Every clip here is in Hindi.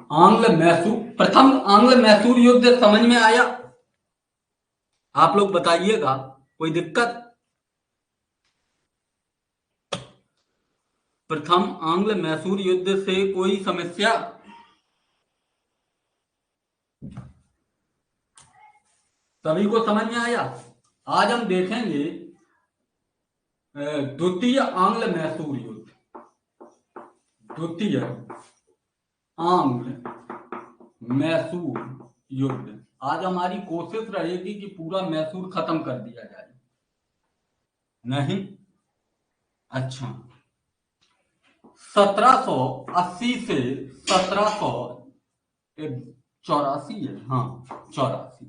प्रथम आंग्ल मैसूर युद्ध समझ में आया? आप लोग बताइएगा, कोई दिक्कत? प्रथम आंग्ल मैसूर युद्ध से कोई समस्या? सभी को समझ में आया? आज हम देखेंगे द्वितीय आंग्ल मैसूर युद्ध। द्वितीय आंग्ल मैसूर युद्ध। आज हमारी कोशिश रहेगी कि पूरा मैसूर खत्म कर दिया जाए। नहीं? अच्छा, 1780 से 1784 है। हाँ, 84।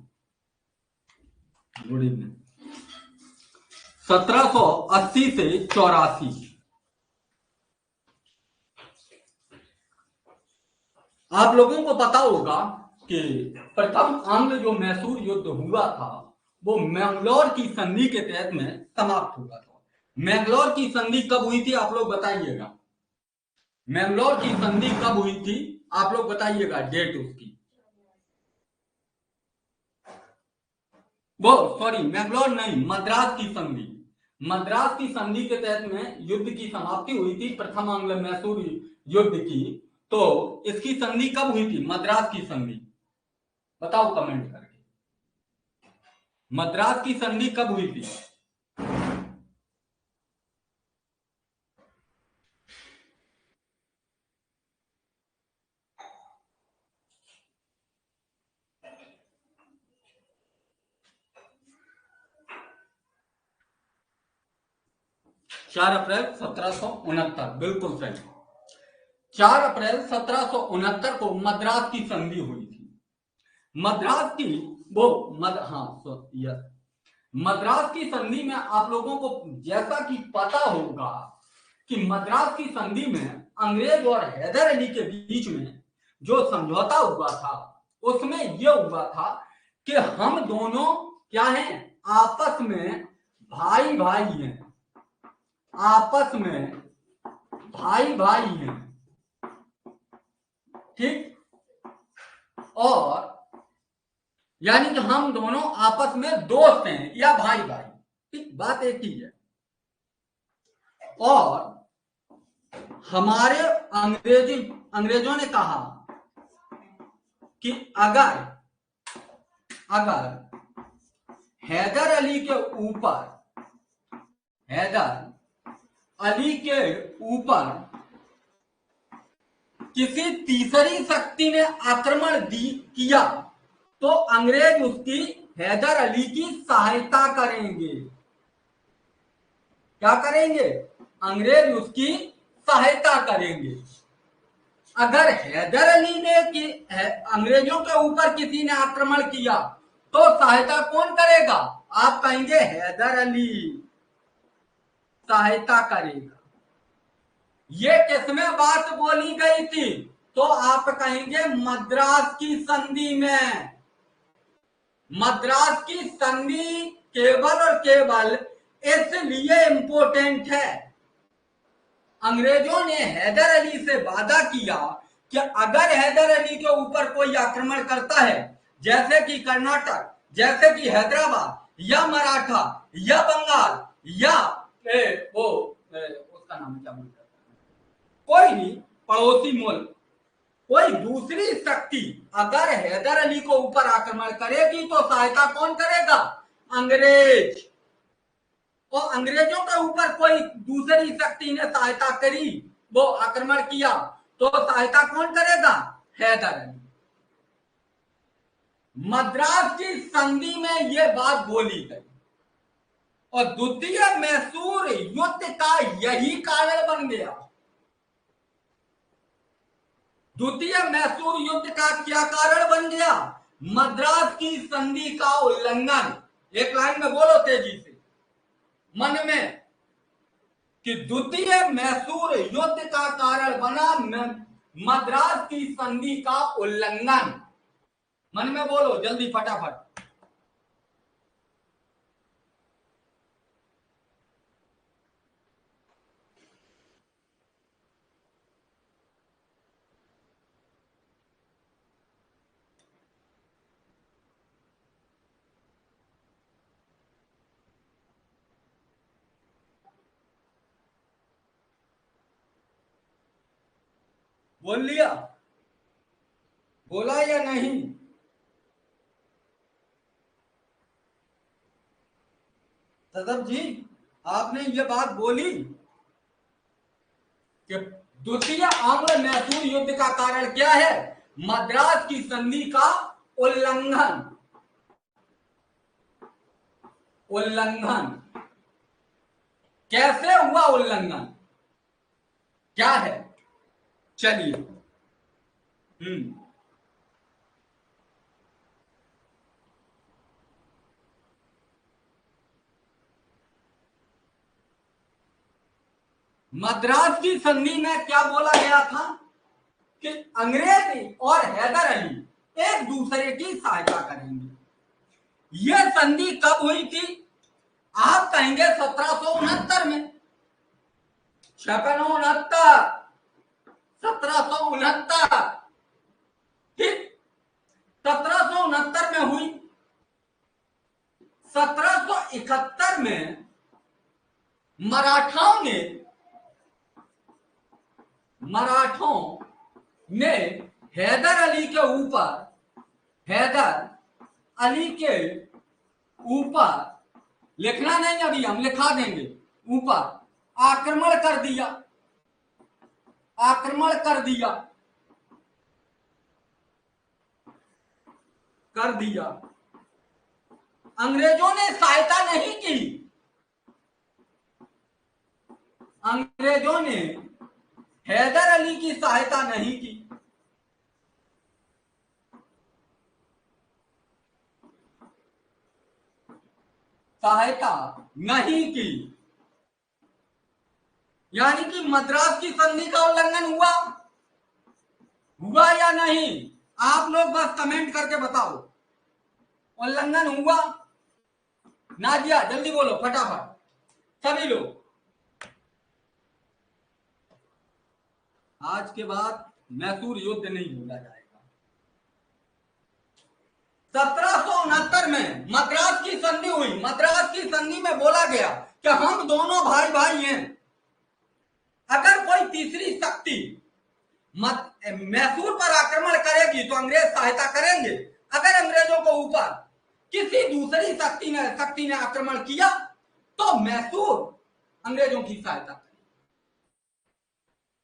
Good evening. 1780 से 84 आप लोगों को पता होगा कि प्रथम आंग्ल जो मैसूर युद्ध हुआ था वो मैंगलोर की संधि के तहत में समाप्त हुआ था। मैंगलोर की संधि कब हुई थी आप लोग बताइएगा? मैंगलोर की संधि कब हुई थी आप लोग बताइएगा, डेट उसकी। वो सॉरी, मैंगलोर नहीं, मद्रास की संधि। मद्रास की संधि के तहत में युद्ध की समाप्ति हुई थी प्रथम आंग्ल मैसूर युद्ध की। तो इसकी संधि कब हुई थी, मद्रास की संधि? बताओ कमेंट करके, मद्रास की संधि कब हुई थी? चार अप्रैल 1769, बिल्कुल सही। 4 अप्रैल 1769 को मद्रास की संधि हुई थी। मद्रास की यस, मद्रास की संधि में आप लोगों को जैसा कि पता होगा कि मद्रास की संधि में अंग्रेज और हैदर अली के बीच में जो समझौता हुआ था उसमें यह हुआ था कि हम दोनों क्या हैं, आपस में भाई भाई हैं, आपस में भाई भाई हैं, ठीक? और यानी कि हम दोनों आपस में दोस्त हैं या भाई भाई, ठीक? बात एक ही है। और हमारे अंग्रेजों ने कहा कि अगर हैदर अली के ऊपर किसी तीसरी शक्ति ने आक्रमण किया तो अंग्रेज उसकी हैदर अली की सहायता करेंगे। क्या करेंगे? अंग्रेज उसकी सहायता करेंगे। अगर हैदर अली ने अंग्रेजों के ऊपर किसी ने आक्रमण किया तो सहायता कौन करेगा? आप कहेंगे हैदर अली सहायता करेगा। ये किसमें बात बोली गई थी? तो आप कहेंगे मद्रास की संधि में। मद्रास की संधि केवल और केवल इसलिए इंपॉर्टेंट है, अंग्रेजों ने हैदर अली से वादा किया कि अगर हैदर अली के ऊपर कोई आक्रमण करता है, जैसे कि कर्नाटक, जैसे कि हैदराबाद या मराठा या बंगाल या उसका नाम क्या बोलते हैं, कोई भी पड़ोसी मुल्क, कोई दूसरी शक्ति अगर हैदर अली को ऊपर आक्रमण करेगी तो सहायता कौन करेगा? अंग्रेज। और अंग्रेजों के ऊपर कोई दूसरी शक्ति ने सहायता करी, वो आक्रमण किया, तो सहायता कौन करेगा? हैदर अली। मद्रास की संधि में यह बात बोली गई और द्वितीय मैसूर युद्ध का यही कारण बन गया। द्वितीय मैसूर युद्ध का क्या कारण बन गया? मद्रास की संधि का उल्लंघन। एक लाइन में बोलो तेजी से मन में, कि द्वितीय मैसूर युद्ध का कारण बना मद्रास की संधि का उल्लंघन। मन में बोलो जल्दी फटाफट। बोल लिया, बोला या नहीं? सदर जी, आपने ये बात बोली कि द्वितीय आंग्ल मैसूर युद्ध का कारण क्या है? मद्रास की संधि का उल्लंघन। उल्लंघन कैसे हुआ? उल्लंघन क्या है? चलिए। मद्रास की संधि में क्या बोला गया था कि अंग्रेज और हैदर अली एक दूसरे की सहायता करेंगे। यह संधि कब हुई थी? आप कहेंगे 1769 में। 1769, 1769, ठीक, 1769 में हुई। 1771 में मराठों ने हैदर अली के ऊपर, लिखना नहीं अभी, हम लिखा देंगे, ऊपर आक्रमण कर दिया। अंग्रेजों ने सहायता नहीं की। अंग्रेजों ने हैदर अली की सहायता नहीं की। यानी कि मद्रास की संधि का उल्लंघन हुआ या नहीं? आप लोग बस कमेंट करके बताओ, उल्लंघन हुआ? नाजिया जल्दी बोलो फटाफट, सभी लोग। आज के बाद मैसूर युद्ध नहीं भूला जाएगा। 1769 में मद्रास की संधि हुई। मद्रास की संधि में बोला गया कि हम दोनों भाई भाई हैं। अगर कोई तीसरी शक्ति मैसूर पर आक्रमण करेगी तो अंग्रेज सहायता करेंगे। अगर अंग्रेजों को ऊपर किसी दूसरी शक्ति ने आक्रमण किया तो मैसूर अंग्रेजों की सहायता करेगी।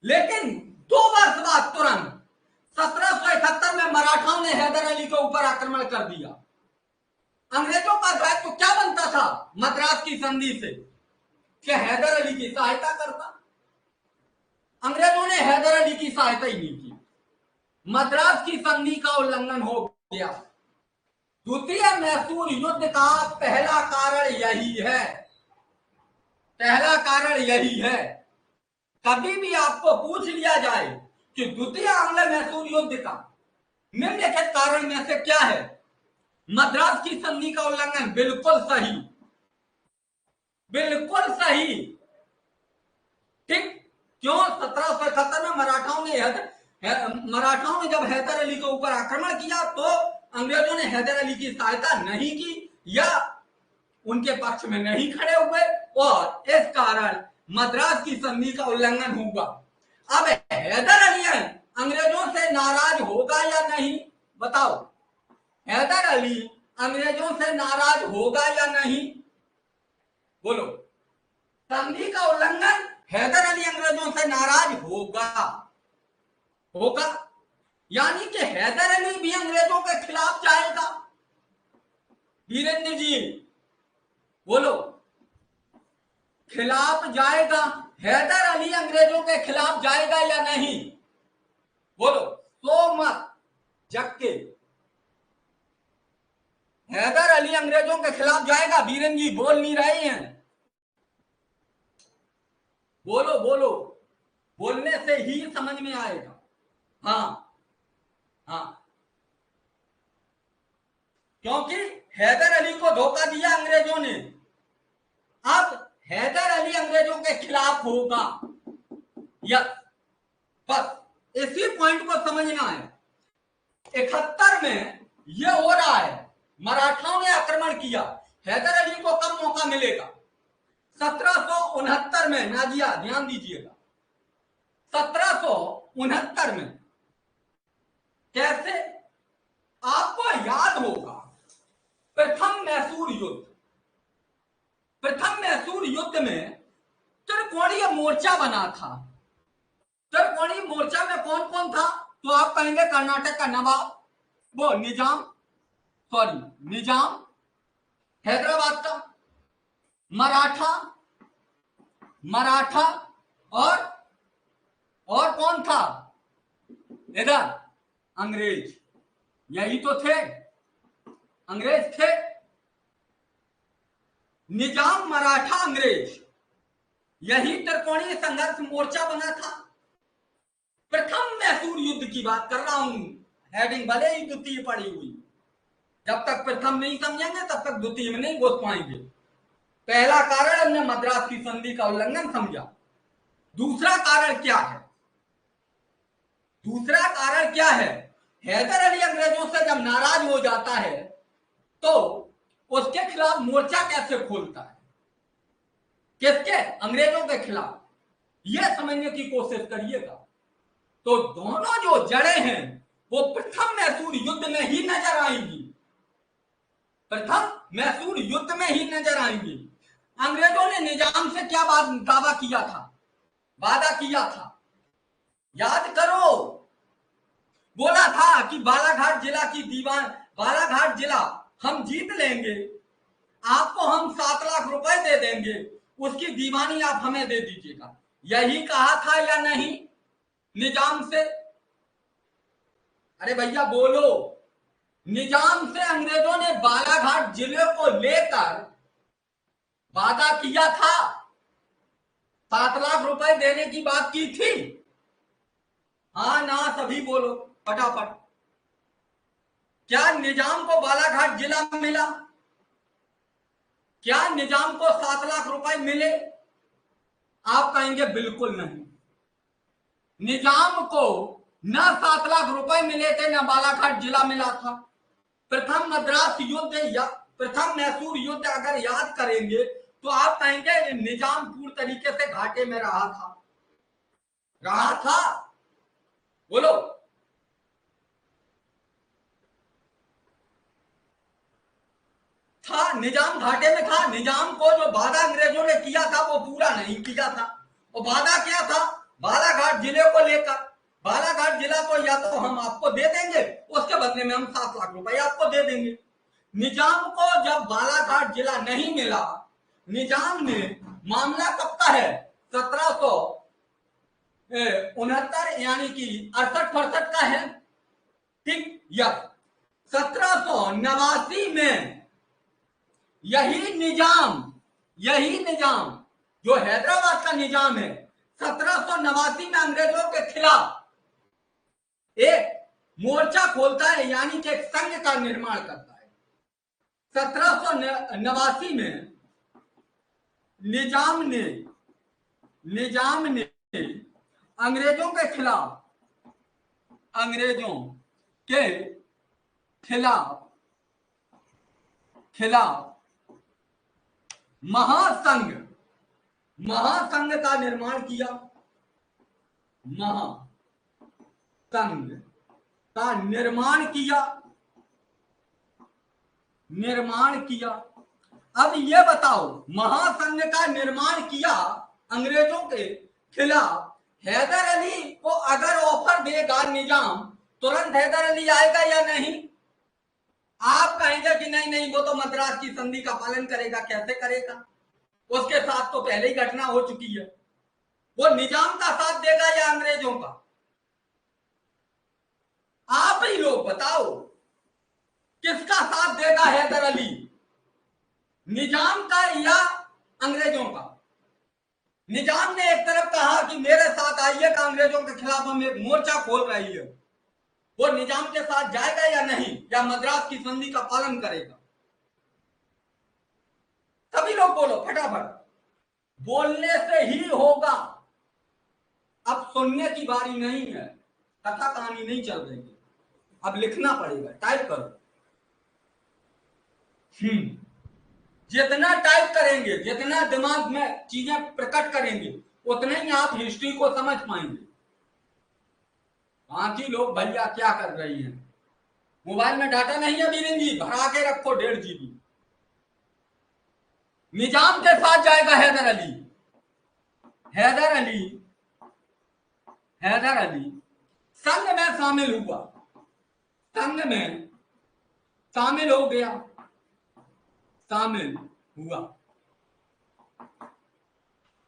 लेकिन 2 वर्ष बाद तुरंत 1771 में मराठाओं ने हैदर अली के ऊपर आक्रमण कर दिया। अंग्रेजों का दायित्व क्या बनता था मद्रास की संधि से? कि हैदर अली की सहायता करता। अंग्रेजों ने हैदर अली की सहायता ही नहीं की। मद्रास की संधि का उल्लंघन हो गया। द्वितीय मैसूर युद्ध का पहला कारण यही है। कभी भी आपको पूछ लिया जाए कि द्वितीय आंग्ल मैसूर युद्ध का निम्नलिखित कारण में से क्या है? मद्रास की संधि का उल्लंघन। बिल्कुल सही, ठीक। क्यों? 1771 में मराठाओं ने जब हैदर अली के ऊपर आक्रमण किया तो अंग्रेजों ने हैदर अली की सहायता नहीं की या उनके पक्ष में नहीं खड़े हुए, और इस कारण मद्रास की संधि का उल्लंघन हुआ। अब हैदर अली अंग्रेजों से नाराज होगा या नहीं? बताओ, हैदर अली अंग्रेजों से नाराज होगा या नहीं? बोलो। संधि का उल्लंघन, हैदर अली अंग्रेजों से नाराज होगा। यानी कि हैदर अली भी अंग्रेजों के खिलाफ जाएगा। वीरेंद्र जी बोलो, खिलाफ जाएगा? हैदर अली अंग्रेजों के खिलाफ जाएगा या नहीं? बोलो, सो मत जग के। हैदर अली अंग्रेजों के खिलाफ जाएगा? वीरेंद्र जी बोल नहीं रहे हैं। बोलो, बोलने से ही समझ में आएगा। हाँ, क्योंकि हैदर अली को धोखा दिया अंग्रेजों ने। अब हैदर अली अंग्रेजों के खिलाफ होगा। यस, बस इसी पॉइंट को समझना है। 71 में यह हो रहा है, मराठाओं ने आक्रमण किया। हैदर अली को कब मौका मिलेगा? 1769 में। नाजिया ध्यान दीजिएगा, 69 में। कैसे? आपको याद होगा प्रथम मैसूर युद्ध, प्रथम मैसूर युद्ध में त्रिकोणीय मोर्चा बना था। त्रिकोणीय मोर्चा में कौन कौन था? तो आप कहेंगे कर्नाटक का नवाब, वो निजाम, सॉरी निजाम, हैदराबाद का मराठा, मराठा और कौन था इधर? अंग्रेज। यही तो थे, अंग्रेज थे। निजाम, मराठा, अंग्रेज, यही त्रिकोणीय संघर्ष मोर्चा बना था। प्रथम मैसूर युद्ध की बात कर रहा हूं, हेडिंग भले ही द्वितीय पड़ी हुई, जब तक प्रथम नहीं समझेंगे तब तक द्वितीय में नहीं घुस पाएंगे। पहला कारण हमने मद्रास की संधि का उल्लंघन समझा। दूसरा कारण क्या है? दूसरा कारण क्या है? हैदर अली अंग्रेजों से जब नाराज हो जाता है तो उसके खिलाफ मोर्चा कैसे खोलता है? किसके? अंग्रेजों के खिलाफ। यह समझने की कोशिश करिएगा। तो दोनों जो जड़ें हैं वो प्रथम मैसूर युद्ध में ही नजर आएंगी, प्रथम मैसूर युद्ध में ही नजर आएंगी। अंग्रेजों ने निजाम से क्या दावा किया था, वादा किया था? याद करो, बोला था कि बालाघाट जिला की दीवान, बालाघाट जिला हम जीत लेंगे, आपको हम 7 लाख रुपए दे देंगे, उसकी दीवानी आप हमें दे दीजिएगा। यही कहा था या नहीं निजाम से? अरे भैया बोलो। निजाम से अंग्रेजों ने बालाघाट जिले को लेकर वादा किया था, 7 लाख रुपए देने की बात की थी। हाँ ना, सभी बोलो फटाफट। क्या निजाम को बालाघाट जिला मिला? क्या निजाम को 7 लाख रुपए मिले? आप कहेंगे बिल्कुल नहीं। निजाम को न 7 लाख रुपए मिले थे, न बालाघाट जिला मिला था। प्रथम मद्रास युद्ध या प्रथम मैसूर युद्ध अगर याद करेंगे तो आप कहेंगे निजाम पूर्ण तरीके से घाटे में रहा था। रहा था? बोलो। था, निजाम घाटे में था। निजाम को जो वादा अंग्रेजों ने किया था वो पूरा नहीं किया था। और वादा क्या था? बालाघाट जिले को लेकर, बालाघाट जिला तो या तो हम आपको दे देंगे, उसके बदले में हम 7 लाख रुपए आपको दे देंगे। निजाम को जब बालाघाट जिला नहीं मिला, निजाम ने मामला कब का है? 1769 यानी कि 68-68 का है, ठीक? या 1789 में यही निजाम जो हैदराबाद का निजाम है, 1789 में अंग्रेजों के खिलाफ एक मोर्चा खोलता है, यानी कि एक संघ का निर्माण करता है। 1789 में निजाम ने अंग्रेजों के खिलाफ महासंघ का निर्माण किया। महासंघ का निर्माण किया। अब ये बताओ, महासंघ का निर्माण किया अंग्रेजों के खिलाफ, हैदर अली को अगर ऑफर देगा निजाम, तुरंत हैदर अली आएगा या नहीं? आप कहेंगे कि नहीं, वो तो मद्रास की संधि का पालन करेगा। कैसे करेगा? उसके साथ तो पहले ही घटना हो चुकी है। वो निजाम का साथ देगा या अंग्रेजों का? आप ही लोग बताओ, किसका साथ देगा हैदर अली? निजाम का या अंग्रेजों का? निजाम ने एक तरफ कहा कि मेरे साथ आइएगा, अंग्रेजों के खिलाफ हम एक मोर्चा खोल रही है। वो निजाम के साथ जाएगा या नहीं, या मद्रास की संधि का पालन करेगा? सभी लोग बोलो फटाफट। बोलने से ही होगा। अब सुनने की बारी नहीं है, कथा कहानी नहीं चल रही है, अब लिखना पड़ेगा। टाइप करो। जितना टाइप करेंगे, जितना दिमाग में चीजें प्रकट करेंगे, उतना ही आप हिस्ट्री को समझ पाएंगे। बाकी लोग भैया क्या कर रही हैं? मोबाइल में डाटा नहीं है बीरेन जी, भरा के रखो 1.5 GB। निजाम के साथ जाएगा हैदर अली। हैदर अली हैदर अली संघ में शामिल हुआ, संघ में शामिल हो गया, शामिल हुआ।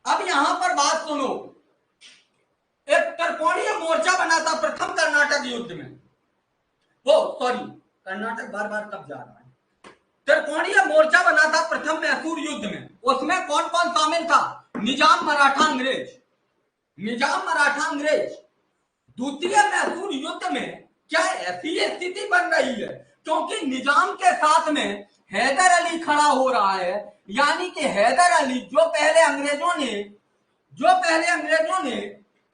अब यहां पर बात सुनो, एक त्रिकोणीय मोर्चा बना था प्रथम कर्नाटक युद्ध में। वो सॉरी, कर्नाटक बार बार कब जा रहा है। त्रिकोणीय मोर्चा बना था प्रथम मैसूर युद्ध में। उसमें कौन कौन शामिल था? निजाम, मराठा, अंग्रेज। निजाम, मराठा, अंग्रेज। द्वितीय मैसूर युद्ध में क्या ऐसी स्थिति बन रही है क्योंकि निजाम के साथ में हैदर अली खड़ा हो रहा है, यानी कि हैदर अली जो पहले अंग्रेजों ने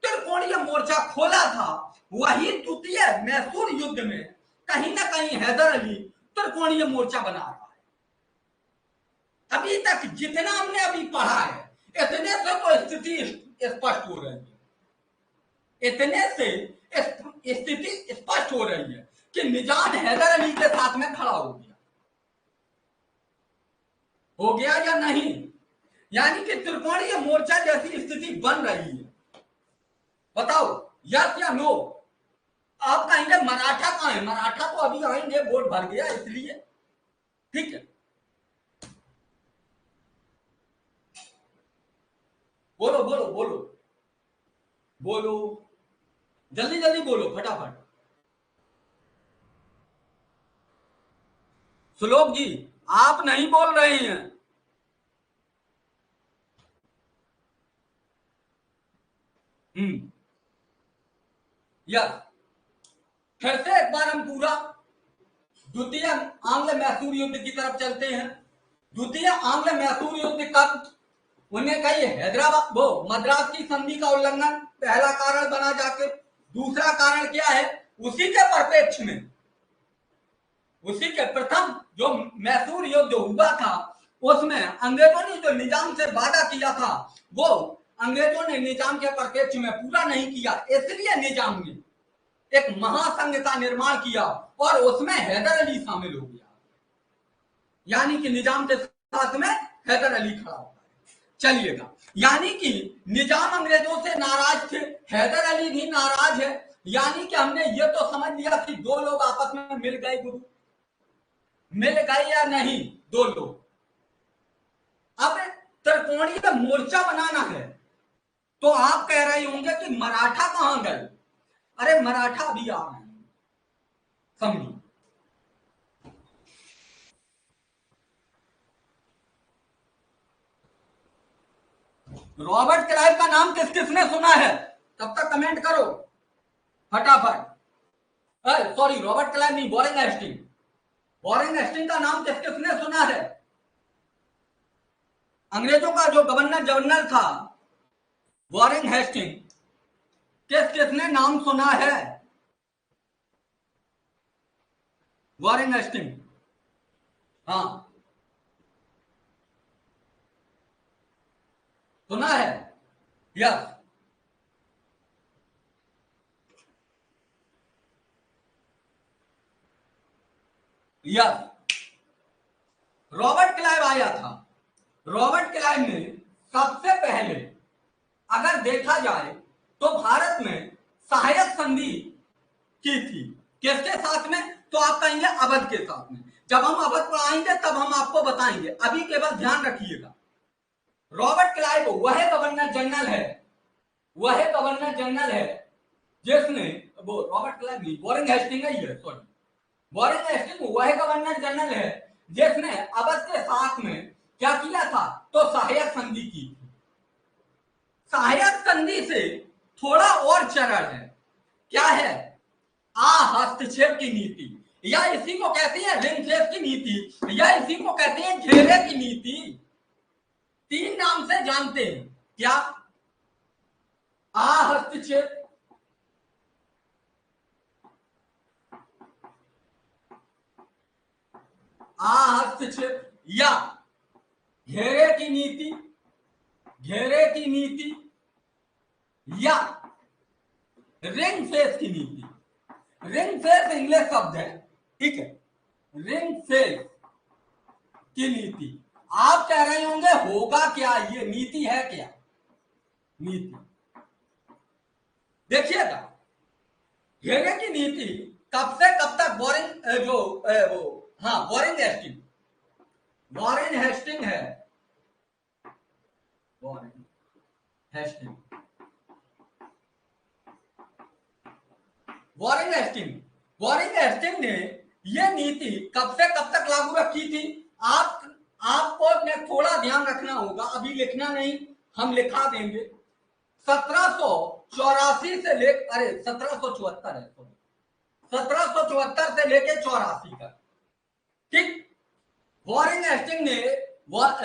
त्रिकोणीय मोर्चा खोला था, वही द्वितीय मैसूर युद्ध में कहीं ना कहीं हैदर अली त्रिकोणीय मोर्चा बना रहा है। अभी तक जितना हमने अभी पढ़ा है, इतने से तो स्थिति स्पष्ट हो रही है, इतने से स्थिति स्पष्ट हो रही है कि निजाम हैदर अली के साथ में खड़ा हो गया या नहीं? यानी कि त्रिकोणीय मोर्चा जैसी स्थिति बन रही है। बताओ यस या नो? आप कहेंगे मराठा कहां है? मराठा तो अभी आएंगे, वोट भर गया इसलिए। ठीक है, बोलो बोलो बोलो बोलो, जल्दी जल्दी बोलो, फटाफट। श्लोक जी आप नहीं बोल रहे हैं। यस, फिर से एक बार हम पूरा द्वितीय आंग्ल मैसूर युद्ध की तरफ चलते हैं। द्वितीय आंग्ल मैसूर युद्ध कब? उन्हें कही हैदराबाद वो मद्रास की संधि का उल्लंघन पहला कारण बना जाके। दूसरा कारण क्या है? उसी के परिप्रेक्ष्य में, उसी के प्रथम जो मैसूर युद्ध हुआ था उसमें अंग्रेजों ने जो निजाम से वादा किया था, वो अंग्रेजों ने निजाम के परिप्रेक्ष्य में पूरा नहीं किया, इसलिए निजाम ने एक महासंघ का निर्माण किया और उसमें हैदर अली शामिल हो गया, यानी कि निजाम के साथ में हैदर अली खड़ा होता है। चलिएगा, यानी कि निजाम अंग्रेजों से नाराज थे, हैदर अली भी नाराज है, यानी कि हमने ये तो समझ लिया कि दो लोग आपस में मिल गए। गुरु मिल गए या नहीं? दो लोग। अब त्रिकोणीय मोर्चा बनाना है तो आप कह रहे होंगे कि मराठा कहां गए? अरे मराठा भी आ रहे हैं, समझिए। रॉबर्ट क्लाइव का नाम किस किसने सुना है? तब तक कमेंट करो फटाफट। सॉरी, रॉबर्ट क्लाइव नहीं, वॉरेन हेस्टिंग। वॉरेन हेस्टिंग का नाम किस किसने सुना है? अंग्रेजों का जो गवर्नर जनरल था वॉरेन हेस्टिंग, किस किसने नाम सुना है? वॉरेन हेस्टिंग, हाँ सुना है। यस, यस, रॉबर्ट क्लाइव आया था। रॉबर्ट क्लाइव ने सबसे पहले अगर देखा जाए तो भारत में सहायक संधि की थी। किसके साथ में? तो आप कहेंगे अवध के साथ में। जब हम अवध पर आएंगे तब हम आपको बताएंगे, अभी केवल ध्यान रखिएगा। रॉबर्ट क्लाइव वह गवर्नर जनरल है, वह गवर्नर जनरल है जिसने, वो रॉबर्ट क्लाइव नहीं, वॉरेन हेस्टिंग ही है, सॉरी। वॉरेन हेस्टिंग वह गवर्नर जनरल है जिसने अवध के साथ में क्या किया था? तो सहायक संधि की थी। सहायक संधि से थोड़ा और चरण है, क्या है? हस्तक्षेप की नीति, या इसी को कहते हैं रिंग फेंस की नीति, या इसी को कहते हैं घेरे की नीति। तीन नाम से जानते हैं। क्या? हस्तक्षेप, हस्तक्षेप, या घेरे की नीति, घेरे की नीति, या रिंग फेस की नीति। रिंग फेस इंग्लिश शब्द है, ठीक है। रिंग फेस की नीति, आप कह रहे होंगे होगा क्या, ये नीति है क्या? नीति देखिएगा, घेरे की नीति कब से कब तक boring Warren Hastings, Warren Hastings है, Warren Hastings, Warren Hastings, Warren Hastings ने यह नीति कब से कब तक लागू रखी थी? आपको ने थोड़ा ध्यान रखना होगा, अभी लिखना नहीं, हम लिखा देंगे। 1784 से ले, अरे 1774 है, 1774 से लेके 84 तक, ठीक। वॉरेन हेस्टिंग ने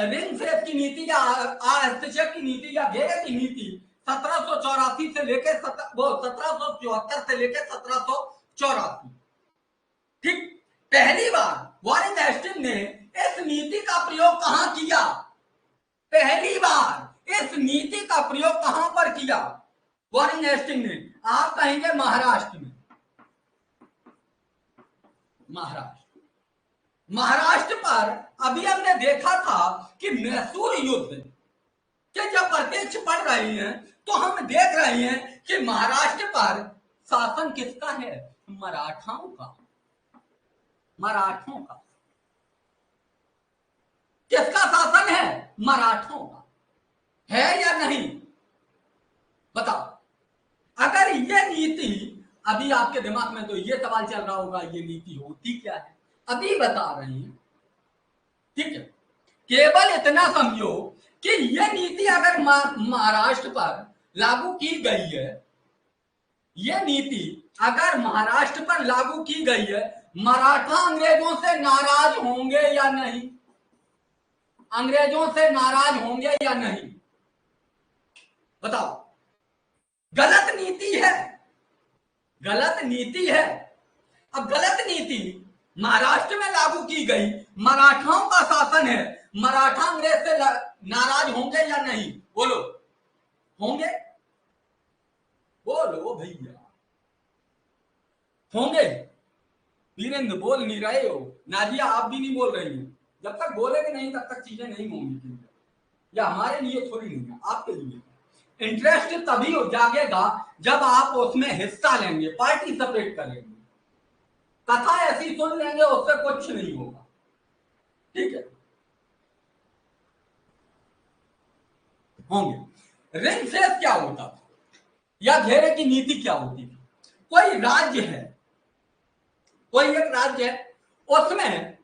रिंग फेस की नीति या हस्तक्षेप की नीति या घेरे की नीति 1784 से लेके 1774 से लेके 1784, ठीक। पहली बार वॉरेन हेस्टिंग ने इस नीति का प्रयोग कहां किया? पहली बार इस नीति का प्रयोग कहां पर किया वॉरेन हेस्टिंग ने? आप कहेंगे महाराष्ट्र में। महाराष्ट्र पर अभी हमने देखा था कि मैसूर युद्ध के जब अध्यक्ष पढ़ रहे हैं तो हम देख रहे हैं कि महाराष्ट्र पर शासन किसका है? मराठाओं का। मराठों का किसका शासन है? मराठों का है या नहीं? बताओ। अगर ये नीति, अभी आपके दिमाग में तो ये सवाल चल रहा होगा ये नीति होती क्या है, अभी बता रहे हैं, ठीक है। केवल इतना समझो कि यह नीति अगर महाराष्ट्र पर लागू की गई है, यह नीति अगर महाराष्ट्र पर लागू की गई है, मराठा अंग्रेजों से नाराज होंगे या नहीं? अंग्रेजों से नाराज होंगे या नहीं? बताओ। गलत नीति है, गलत नीति है। अब गलत नीति महाराष्ट्र में लागू की गई, मराठाओं का शासन है, मराठा अंग्रेज से नाराज होंगे या नहीं? बोलो, होंगे? बोलो भैया, होंगे? वीरेंद्र बोल नहीं रहे हो, नाजिया आप भी नहीं बोल रही हो। जब तक बोलेंगे नहीं तब तक चीजें नहीं होंगी। या हमारे लिए थोड़ी नहीं है, आपके लिए। इंटरेस्ट तभी हो जागेगा जब आप उसमें हिस्सा लेंगे, पार्टिसिपेट करेंगे। कथा ऐसी सुन लेंगे उससे कुछ नहीं होगा, ठीक है। होंगे। रिंग फेस क्या होता था या घेरे की नीति क्या होती थी? कोई राज्य है, कोई एक राज्य है, उसमें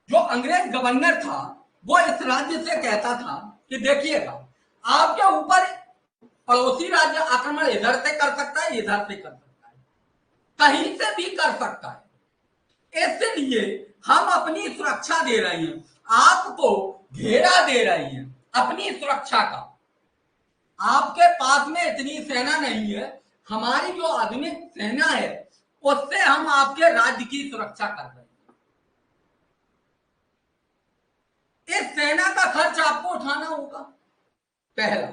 जो अंग्रेज गवर्नर था वो इस राज्य से कहता था कि देखिएगा, आपके ऊपर पड़ोसी राज्य आक्रमण इधर से कर सकता है, इधर से कर सकता है, कहीं से भी कर सकता है, इसलिए हम अपनी सुरक्षा दे रहे हैं, आपको घेरा दे रहे हैं अपनी सुरक्षा का। आपके पास में इतनी सेना नहीं है, हमारी जो आधुनिक सेना है उससे हम आपके राज्य की सुरक्षा कर रहे हैं। इस सेना का खर्च आपको उठाना होगा। पहला,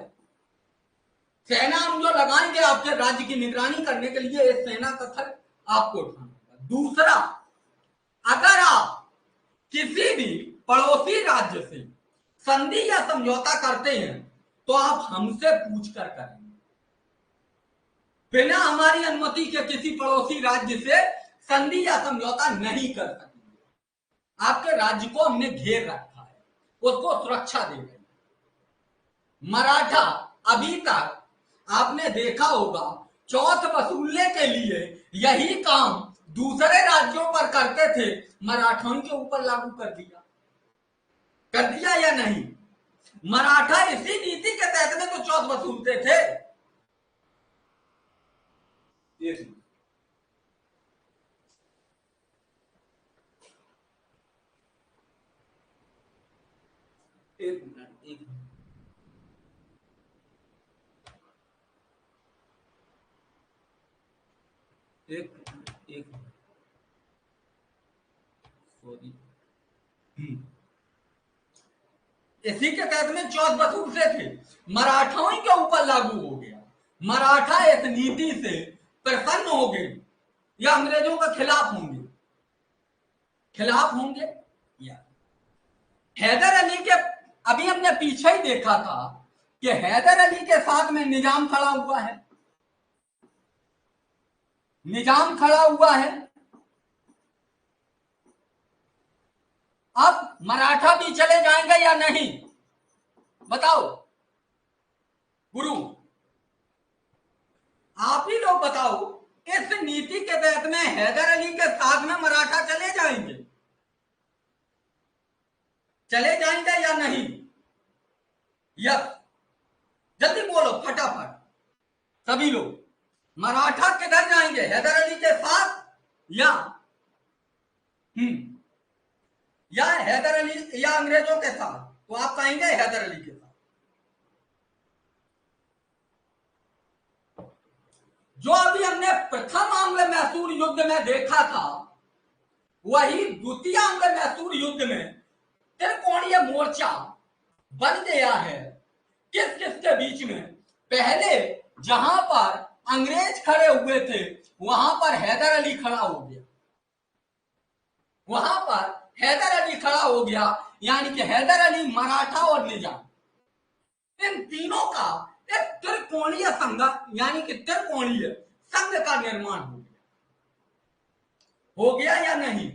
सेना हम जो लगाएंगे आपके राज्य की निगरानी करने के लिए, इस सेना का खर्च आपको उठाना होगा। दूसरा, अगर आप किसी भी पड़ोसी राज्य से संधि या समझौता करते हैं तो आप हमसे पूछकर करेंगे, बिना हमारी अनुमति के किसी पड़ोसी राज्य से संधि या समझौता नहीं कर सकेंगे। आपके राज्य को हमने घेर रखा है, उसको सुरक्षा दे रहे हैं। मराठा अभी तक आपने देखा होगा चौथ वसूलने के लिए यही काम दूसरे राज्यों पर करते थे, मराठाओं के ऊपर लागू कर दिया या नहीं? मराठा इसी नीति के तहत में तो चौथ वसूलते थे। एक मिनट, एक सॉरी, इसी के तहत में चौथ वसूलते थे, मराठाओं के ऊपर लागू हो गया। मराठा इस नीति से प्रसन्न होंगे या अंग्रेजों के खिलाफ होंगे? खिलाफ होंगे। या हैदर अली के, अभी हमने पीछे ही देखा था कि हैदर अली के साथ में निजाम खड़ा हुआ है, निजाम खड़ा हुआ है। अब मराठा भी चले जाएंगे या नहीं, बताओ गुरु, आप ही लोग बताओ। इस नीति के तहत में हैदर अली के साथ में मराठा चले जाएंगे, चले जाएंगे या नहीं? यस, जल्दी बोलो फटाफट सभी लोग। मराठा किधर जाएंगे, हैदर अली के साथ या या हैदर अली या अंग्रेजों के साथ? तो आप कहेंगे हैदर अली के साथ। जो अभी हमने प्रथम आंग्ल मैसूर युद्ध में देखा था, वही द्वितीय आंग्ल मैसूर युद्ध में त्रिकोणीय मोर्चा बन गया है। किस किस के बीच में? पहले जहां पर अंग्रेज खड़े हुए थे वहां पर हैदर अली खड़ा हो गया, वहां पर हैदर अली खड़ा हो गया, यानी कि हैदर अली, मराठा और निजाम, इन तीनों का एक त्रिकोणीय संघ, यानी कि त्रिकोणीय संघ का निर्माण हो गया या नहीं?